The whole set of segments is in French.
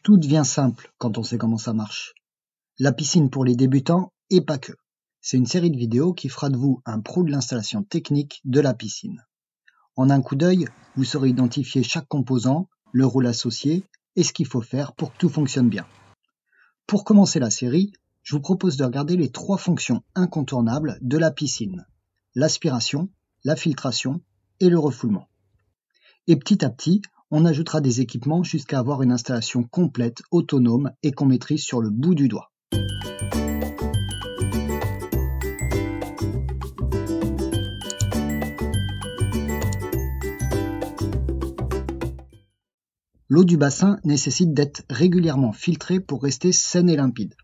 Tout devient simple quand on sait comment ça marche. La piscine pour les débutants et pas que. C'est une série de vidéos qui fera de vous un pro de l'installation technique de la piscine. En un coup d'œil, vous saurez identifier chaque composant, le rôle associé et ce qu'il faut faire pour que tout fonctionne bien. Pour commencer la série, je vous propose de regarder les 3 fonctions incontournables de la piscine: l'aspiration, la filtration et le refoulement. Et petit à petit, on ajoutera des équipements jusqu'à avoir une installation complète, autonome et qu'on maîtrise sur le bout du doigt. L'eau du bassin nécessite d'être régulièrement filtrée pour rester saine et limpide.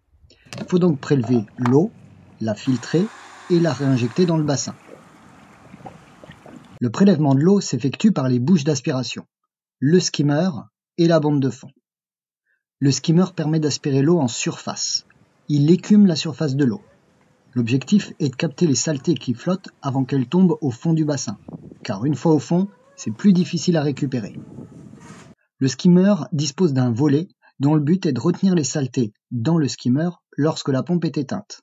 Il faut donc prélever l'eau, la filtrer et la réinjecter dans le bassin. Le prélèvement de l'eau s'effectue par les bouches d'aspiration, le skimmer et la bande de fond. Le skimmer permet d'aspirer l'eau en surface. Il écume la surface de l'eau. L'objectif est de capter les saletés qui flottent avant qu'elles tombent au fond du bassin, car une fois au fond, c'est plus difficile à récupérer. Le skimmer dispose d'un volet dont le but est de retenir les saletés dans le skimmer lorsque la pompe est éteinte.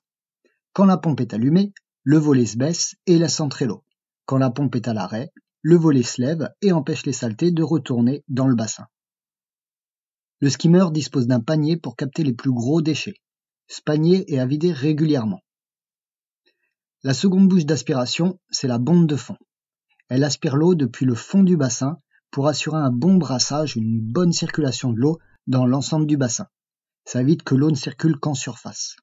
Quand la pompe est allumée, le volet se baisse et laisse entrer l'eau. Quand la pompe est à l'arrêt, le volet se lève et empêche les saletés de retourner dans le bassin. Le skimmer dispose d'un panier pour capter les plus gros déchets. Ce panier est à vider régulièrement. La seconde bouche d'aspiration, c'est la bombe de fond. Elle aspire l'eau depuis le fond du bassin pour assurer un bon brassage, une bonne circulation de l'eau dans l'ensemble du bassin. Ça évite que l'eau ne circule qu'en surface.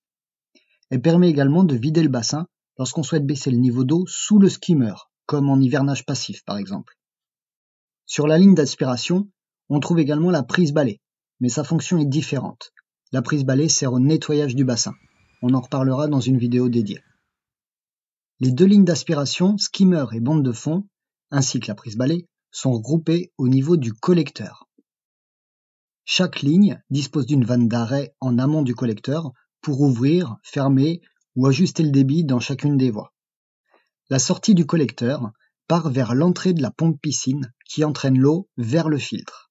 Elle permet également de vider le bassin lorsqu'on souhaite baisser le niveau d'eau sous le skimmer, comme en hivernage passif par exemple. Sur la ligne d'aspiration, on trouve également la prise balai, mais sa fonction est différente. La prise balai sert au nettoyage du bassin. On en reparlera dans une vidéo dédiée. Les 2 lignes d'aspiration, skimmer et bande de fond, ainsi que la prise balai, sont regroupées au niveau du collecteur. Chaque ligne dispose d'une vanne d'arrêt en amont du collecteur pour ouvrir, fermer ou ajuster le débit dans chacune des voies. La sortie du collecteur part vers l'entrée de la pompe piscine qui entraîne l'eau vers le filtre.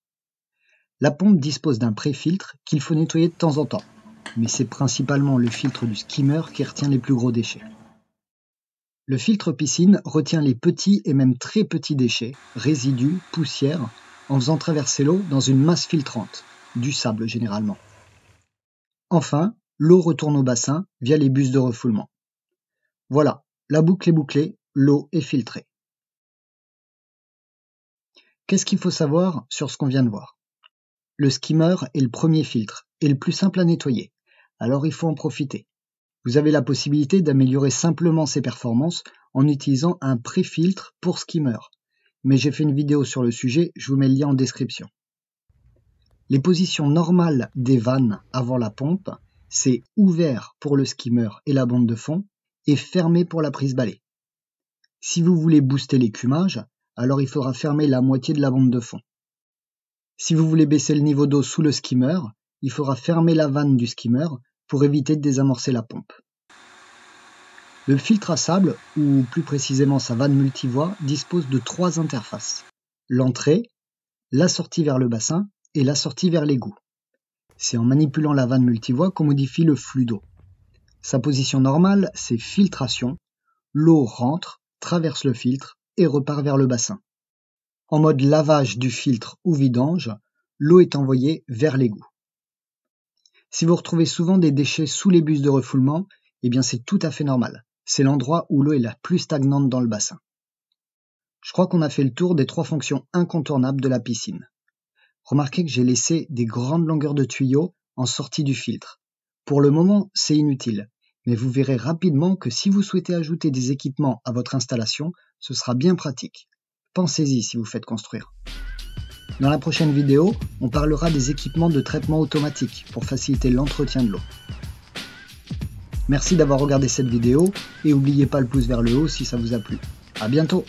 La pompe dispose d'un pré-filtre qu'il faut nettoyer de temps en temps, mais c'est principalement le filtre du skimmer qui retient les plus gros déchets. Le filtre piscine retient les petits et même très petits déchets, résidus, poussières, en faisant traverser l'eau dans une masse filtrante, du sable généralement. Enfin, l'eau retourne au bassin via les bus de refoulement. Voilà, la boucle est bouclée, l'eau est filtrée. Qu'est-ce qu'il faut savoir sur ce qu'on vient de voir? Le skimmer est le premier filtre et le plus simple à nettoyer, alors il faut en profiter. Vous avez la possibilité d'améliorer simplement ses performances en utilisant un pré-filtre pour skimmer, mais j'ai fait une vidéo sur le sujet, je vous mets le lien en description. Les positions normales des vannes avant la pompe, c'est ouvert pour le skimmer et la bande de fond et fermé pour la prise balai. Si vous voulez booster l'écumage, alors il faudra fermer la moitié de la bande de fond. Si vous voulez baisser le niveau d'eau sous le skimmer, il faudra fermer la vanne du skimmer pour éviter de désamorcer la pompe. Le filtre à sable, ou plus précisément sa vanne multivoie, dispose de 3 interfaces. L'entrée, la sortie vers le bassin et la sortie vers l'égout. C'est en manipulant la vanne multivoie qu'on modifie le flux d'eau. Sa position normale, c'est filtration. L'eau rentre, traverse le filtre et repart vers le bassin. En mode lavage du filtre ou vidange, l'eau est envoyée vers l'égout. Si vous retrouvez souvent des déchets sous les bus de refoulement, eh bien c'est tout à fait normal. C'est l'endroit où l'eau est la plus stagnante dans le bassin. Je crois qu'on a fait le tour des 3 fonctions incontournables de la piscine. Remarquez que j'ai laissé des grandes longueurs de tuyaux en sortie du filtre. Pour le moment, c'est inutile, mais vous verrez rapidement que si vous souhaitez ajouter des équipements à votre installation, ce sera bien pratique. Pensez-y si vous faites construire. Dans la prochaine vidéo, on parlera des équipements de traitement automatique pour faciliter l'entretien de l'eau. Merci d'avoir regardé cette vidéo et n'oubliez pas le pouce vers le haut si ça vous a plu. À bientôt!